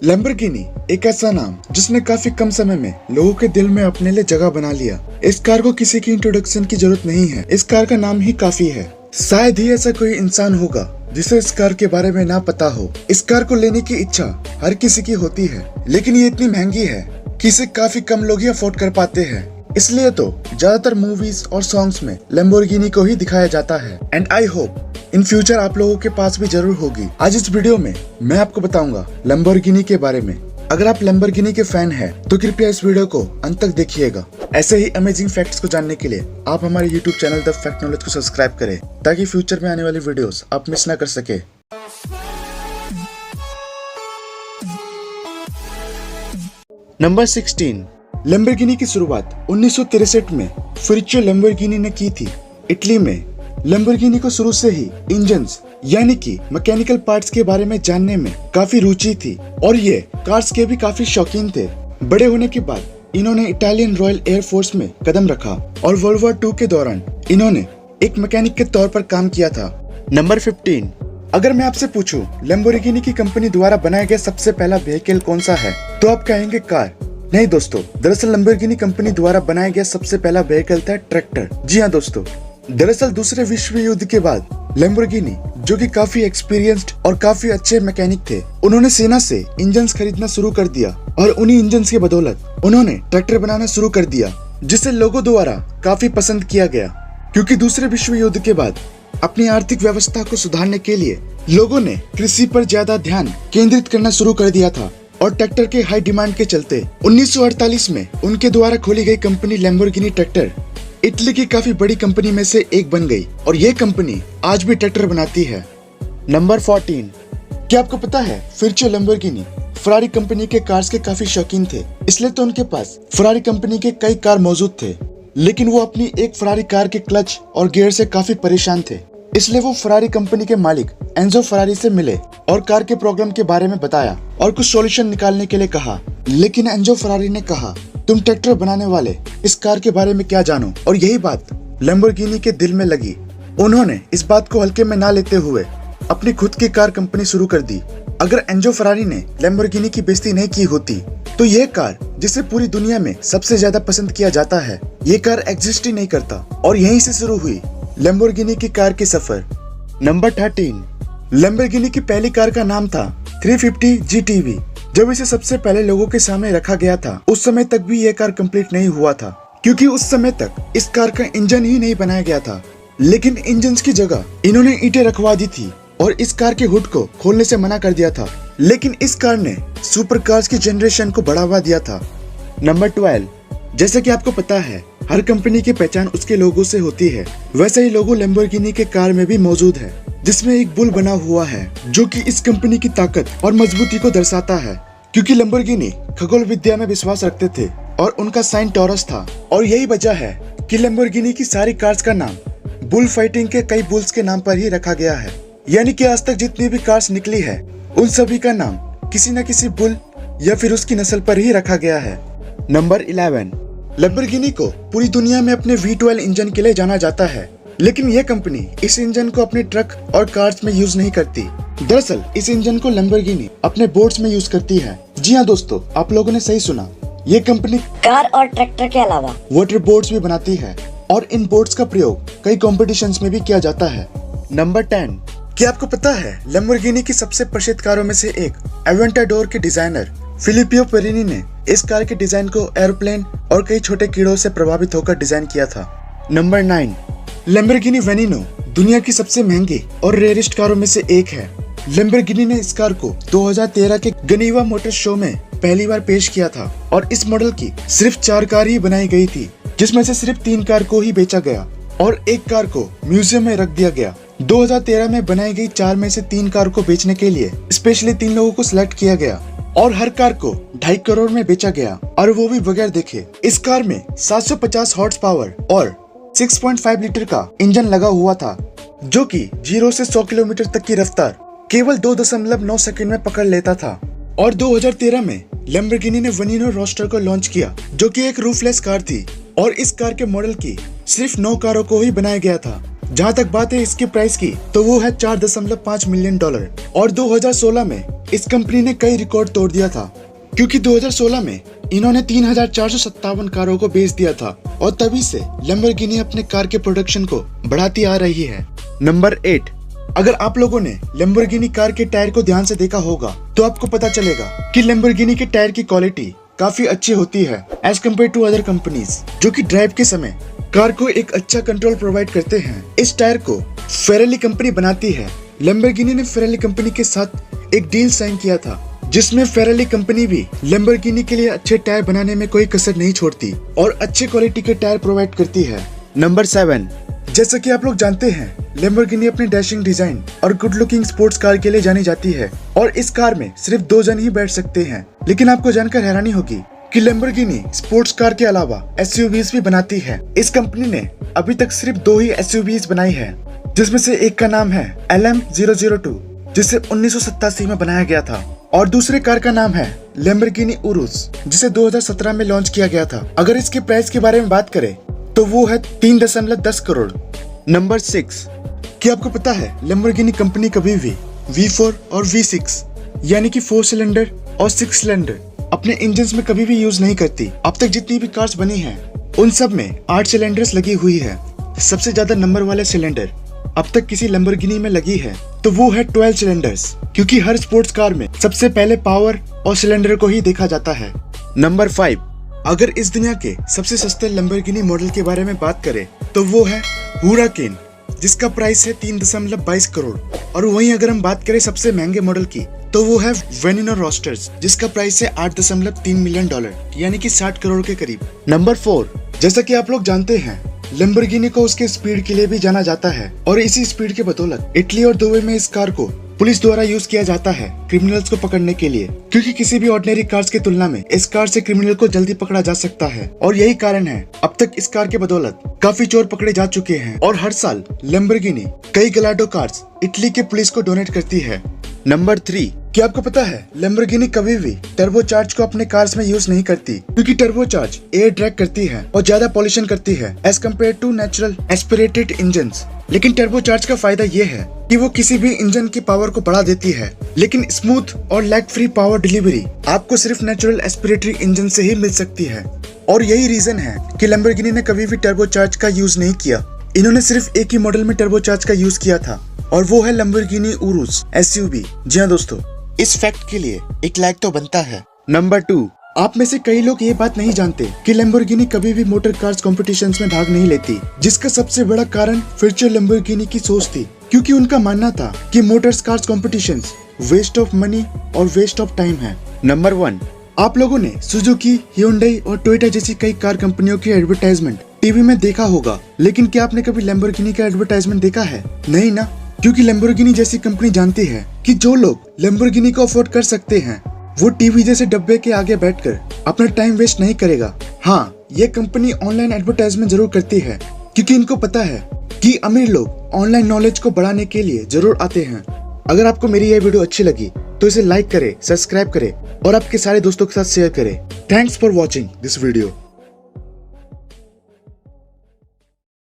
Lamborghini एक ऐसा नाम जिसने काफी कम समय में लोगों के दिल में अपने लिए जगह बना लिया। इस कार को किसी की इंट्रोडक्शन की जरूरत नहीं है, इस कार का नाम ही काफी है। शायद ही ऐसा कोई इंसान होगा जिसे इस कार के बारे में ना पता हो। इस कार को लेने की इच्छा हर किसी की होती है, लेकिन ये इतनी महंगी है कि इसे काफी कम लोग ही अफोर्ड कर पाते हैं। इसलिए तो ज्यादातर मूवीज और सॉन्ग्स में लैम्बोर्गिनी को ही दिखाया जाता है। And I hope in future आप लोगों के पास भी जरूर होगी। आज इस वीडियो में मैं आपको बताऊंगा लैम्बोर्गिनी के बारे में। अगर आप लैम्बोर्गिनी के फैन हैं तो कृपया इस वीडियो को अंत तक देखिएगा। ऐसे ही अमेजिंग फैक्ट्स को जानने के लिए आप हमारे YouTube channel the fact knowledge को सब्सक्राइब करें, ताकि फ्यूचर में आने वाली वीडियोस आप मिस ना कर सके। नंबर 16। लैम्बोर्गिनी की शुरुआत 1963 में फेरुच्चो लैम्बोर्गिनी ने की थी। इटली में लैम्बोर्गिनी को शुरू से ही इंजन्स यानी कि मैकेनिकल पार्ट्स के बारे में जानने में काफी रुचि थी और ये कार्स के भी काफी शौकीन थे। बड़े होने के बाद इन्होंने इटालियन रॉयल एयर फोर्स में कदम रखा और वर्ल्ड वॉर 2 के दौरान इन्होंने एक मैकेनिक के तौर पर काम किया था। नंबर 15। अगर मैं आपसे पूछूं लैम्बोर्गिनी की कंपनी द्वारा बनाया गया सबसे पहला व्हीकल कौन सा है, तो आप कहेंगे कार। नहीं दोस्तों, दरअसल लैम्बोर्गिनी कंपनी द्वारा बनाया गया सबसे पहला व्हीकल था ट्रैक्टर। जी हाँ दोस्तों, दरअसल दूसरे विश्व युद्ध के बाद लैम्बोर्गिनी, जो कि काफी एक्सपीरियंस्ड और काफी अच्छे मैकेनिक थे, उन्होंने सेना से इंजन्स खरीदना शुरू कर दिया और उन्हीं इंजन्स की बदौलत उन्होंने ट्रैक्टर बनाना शुरू कर दिया, जिसे लोगों द्वारा काफी पसंद किया गया। क्योंकि दूसरे विश्व युद्ध के बाद अपनी आर्थिक व्यवस्था को सुधारने के लिए लोगों ने कृषि पर ज्यादा ध्यान केंद्रित करना शुरू कर दिया था और ट्रैक्टर के हाई डिमांड के चलते 1948 में उनके द्वारा खोली गई कंपनी लैम्बोर्गिनी ट्रैक्टर इटली की काफी बड़ी कंपनी में से एक बन गई और ये कंपनी आज भी ट्रैक्टर बनाती है। नंबर 14। क्या आपको पता है फेरुच्चो लैम्बोर्गिनी फरारी कंपनी के कार्स के काफी शौकीन थे, इसलिए तो उनके पास फरारी कंपनी के कई कार मौजूद थे। लेकिन वो अपनी एक फरारी कार के क्लच और गियर से काफी परेशान थे, इसलिए वो फरारी कंपनी के मालिक एंजो फरारी से मिले और कार के प्रॉब्लम के बारे में बताया और कुछ सॉल्यूशन निकालने के लिए कहा। लेकिन एंजो फरारी ने कहा, तुम ट्रैक्टर बनाने वाले इस कार के बारे में क्या जानो। और यही बात लैम्बोर्गिनी के दिल में लगी। उन्होंने इस बात को हल्के में ना लेते हुए अपनी खुद की कार कंपनी शुरू कर दी। अगर एंजो फरारी ने लैम्बोर्गिनी की बेइज्जती नहीं की होती तो ये कार, जिसे पूरी दुनिया में सबसे ज्यादा पसंद किया जाता है, ये कार एग्जिस्ट ही नहीं करता। और यहीं से शुरू हुई लैम्बोर्गिनी की कार की सफर। नंबर 13। लैम्बोर्गिनी की पहली कार का नाम था 350 GTV। जब इसे सबसे पहले लोगों के सामने रखा गया था, उस समय तक भी यह कार कंप्लीट नहीं हुआ था, क्योंकि उस समय तक इस कार का इंजन ही नहीं बनाया गया था। लेकिन इंजन की जगह इन्होंने ईंटें रखवा दी थी और इस कार के हुड को खोलने से मना कर दिया था। लेकिन इस कार ने सुपर कार्स की जनरेशन को बढ़ावा दिया था। नंबर 12। जैसे कि आपको पता है हर कंपनी की पहचान उसके लोगो से होती है, वैसे ही लोगो लैम्बोर्गिनी के कार में भी मौजूद है, जिसमें एक बुल बना हुआ है जो कि इस कंपनी की ताकत और मजबूती को दर्शाता है। क्योंकि लैम्बोर्गिनी खगोल विद्या में विश्वास रखते थे और उनका साइन टॉरस था, और यही वजह है कि लैम्बोर्गिनी की सारी कार्स का नाम बुल फाइटिंग के कई बुल्स के नाम पर ही रखा गया है। यानी कि आज तक जितनी भी कार्स निकली है उन सभी का नाम किसी न किसी बुल या फिर उसकी नस्ल पर ही रखा गया है। नंबर 11। लैम्बोर्गिनी को पूरी दुनिया में अपने V12 इंजन के लिए जाना जाता है, लेकिन यह कंपनी इस इंजन को अपने ट्रक और कार्स में यूज नहीं करती। दरअसल इस इंजन को लैम्बोर्गिनी अपने बोट्स में यूज करती है। जी हाँ दोस्तों, आप लोगों ने सही सुना, ये कंपनी कार और ट्रैक्टर के अलावा वाटर बोट्स भी बनाती है और इन बोट्स का प्रयोग कई कॉम्पिटिशन्स में भी किया जाता है। नंबर 10। क्या आपको पता है लैम्बोर्गिनी की सबसे प्रसिद्ध कारों में से एक एवेंटाडोर के डिजाइनर फिलिपियो पेरिनी ने इस कार के डिजाइन को एरोप्लेन और कई छोटे कीड़ों से प्रभावित होकर डिजाइन किया था। नंबर 9। लैम्बोर्गिनी वेनिनो दुनिया की सबसे महंगी और रेयरेस्ट कारों में से एक है। लैम्बोर्गिनी ने इस कार को 2013 के गनीवा मोटर शो में पहली बार पेश किया था और इस मॉडल की सिर्फ 4 कार ही बनाई गई थी, जिसमें से सिर्फ 3 कार को ही बेचा गया और एक कार को म्यूजियम में रख दिया गया। 2013 में बनाई गई 4 में से 3 कार को बेचने के लिए स्पेशली 3 लोगों को सिलेक्ट किया गया और हर कार को 2.5 करोड़ में बेचा गया, और वो भी बगैर देखे। इस कार में 750 हॉर्स पावर और 6.5 लीटर का इंजन लगा हुआ था, जो कि 0 से 100 किलोमीटर तक की रफ्तार केवल 2.9 सेकंड में पकड़ लेता था। और 2013 में लैम्बोर्गिनी ने वेनिनो रोस्टर को लॉन्च किया, जो कि एक रूफलेस कार थी, और इस कार के मॉडल की सिर्फ 9 कारों को ही बनाया गया था। जहाँ तक बात है इसके प्राइस की, तो वो है $4.5 मिलियन। और 2016 में इस कंपनी ने कई रिकॉर्ड तोड़ दिया था, क्योंकि 2016 में इन्होंने 3,457 कारों को बेच दिया था और तभी से लैम्बोर्गिनी अपने कार के प्रोडक्शन को बढ़ाती आ रही है। नंबर 8, अगर आप लोगों ने लैम्बोर्गिनी कार के टायर को ध्यान से देखा होगा तो आपको पता चलेगा कि लैम्बोर्गिनी के टायर की क्वालिटी काफी अच्छी होती है as compare to other companies, जो कि ड्राइव के समय कार को एक अच्छा कंट्रोल प्रोवाइड करते हैं। इस टायर को फेरारी कंपनी बनाती है। लैम्बोर्गिनी ने फेरारी कंपनी के साथ एक डील साइन किया था, जिसमें फेरारी कंपनी भी लैम्बोर्गिनी के लिए अच्छे टायर बनाने में कोई कसर नहीं छोड़ती और अच्छे क्वालिटी के टायर प्रोवाइड करती है। नंबर 7, जैसा कि आप लोग जानते हैं, लैम्बोर्गिनी अपने डैशिंग डिजाइन और गुड लुकिंग स्पोर्ट्स कार के लिए जानी जाती है और इस कार में सिर्फ 2 जन ही बैठ सकते हैं। लेकिन आपको जानकर हैरानी होगी कि लैम्बोर्गिनी स्पोर्ट्स कार के अलावा एसयूवीज भी बनाती है। इस कंपनी ने अभी तक सिर्फ 2 ही एसयूवीज बनाई है, जिसमें से एक का नाम है LM002, जिसे 1987 में बनाया गया था, और दूसरे कार का नाम है लैम्बोर्गिनी उरुस, जिसे 2017 में लॉन्च किया गया था। अगर इसके प्राइस के बारे में बात करें तो वो है 3.10 करोड़। नंबर 6, क्या आपको पता है लैम्बोर्गिनी कंपनी कभी भी V4 और V6 यानी कि 4 सिलेंडर और 6 सिलेंडर अपने इंजन्स में कभी भी यूज नहीं करती। अब तक जितनी भी कार्स बनी हैं उन सब में 8 सिलेंडर्स लगी हुई है। सबसे ज्यादा नंबर वाले सिलेंडर अब तक किसी लैम्बोर्गिनी में लगी है तो वो है 12 सिलेंडर्स, क्योंकि हर स्पोर्ट्स कार में सबसे पहले पावर और सिलेंडर को ही देखा जाता है। नंबर 5, अगर इस दुनिया के सबसे सस्ते लैम्बोर्गिनी मॉडल के बारे में बात करें तो वो है हुराकेन, जिसका प्राइस है 3.22 करोड़। और वहीं अगर हम बात करें सबसे महंगे मॉडल की तो वो है वेनिनो रोस्टर्स, जिसका प्राइस है $8.3 मिलियन, यानी कि 60 करोड़ के करीब। नंबर 4, जैसा कि आप लोग जानते हैं, लैम्बोर्गिनी को उसके स्पीड के लिए भी जाना जाता है और इसी स्पीड के बदौलत इटली और दुबई में इस कार को पुलिस द्वारा यूज किया जाता है क्रिमिनल्स को पकड़ने के लिए, क्योंकि किसी भी ऑर्डिनरी कार्स की तुलना में इस कार से क्रिमिनल को जल्दी पकड़ा जा सकता है। और यही कारण है अब तक इस कार के बदौलत काफी चोर पकड़े जा चुके हैं और हर साल लैम्बोर्गिनी कई गलाडो कार्स इटली के पुलिस को डोनेट करती है। नंबर 3, क्या आपको पता है लैम्बोर्गिनी कभी भी टर्बोचार्ज को अपने कार्स में यूज नहीं करती, क्योंकि टर्बोचार्ज एयर ड्रैग करती है और ज्यादा पॉल्यूशन करती है as compare to natural aspirated engines. लेकिन टर्बोचार्ज का फायदा ये है कि वो किसी भी इंजन की पावर को बढ़ा देती है, लेकिन स्मूथ और लैग फ्री पावर डिलीवरी आपको सिर्फ नेचुरल एस्पिरेटरी इंजन से ही मिल सकती है। और यही रीजन है कि लैम्बोर्गिनी ने कभी भी टर्बोचार्ज का यूज नहीं किया। इन्होंने सिर्फ एक ही मॉडल में टर्बोचार्ज का यूज किया था और वो है लैम्बोर्गिनी उरुस एसयूवी। जी हाँ दोस्तों, इस फैक्ट के लिए एक लाइक तो बनता है। नंबर 2, आप में से कई लोग ये बात नहीं जानते कि लैम्बोर्गिनी कभी भी मोटर कार्स कॉम्पिटिशन्स में भाग नहीं लेती, जिसका सबसे बड़ा कारण फ्यूचर लैम्बोर्गिनी की सोच थी, क्योंकि उनका मानना था कि motor cars competitions waste of money और वेस्ट ऑफ टाइम है। नंबर 1, आप लोगों ने सुजुकी, hyundai और टोयोटा जैसी कई कार कंपनियों की एडवर्टाइजमेंट टीवी में देखा होगा, लेकिन क्या आपने कभी लैम्बोर्गिनी का एडवर्टाइजमेंट देखा है? नहीं ना, क्योंकि लैम्बोर्गिनी जैसी कंपनी जानती है कि जो लोग लैम्बोर्गिनी को अफोर्ड कर सकते हैं वो टीवी जैसे डब्बे के आगे बैठकर अपना टाइम वेस्ट नहीं करेगा। हाँ, ये कंपनी ऑनलाइन एडवर्टाइजमेंट जरूर करती है, क्योंकि इनको पता है कि अमीर लोग ऑनलाइन नॉलेज को बढ़ाने के लिए जरूर आते हैं। अगर आपको मेरी यह वीडियो अच्छी लगी तो इसे लाइक करें, सब्सक्राइब करें और आपके सारे दोस्तों के साथ शेयर करें। Thanks for watching this video.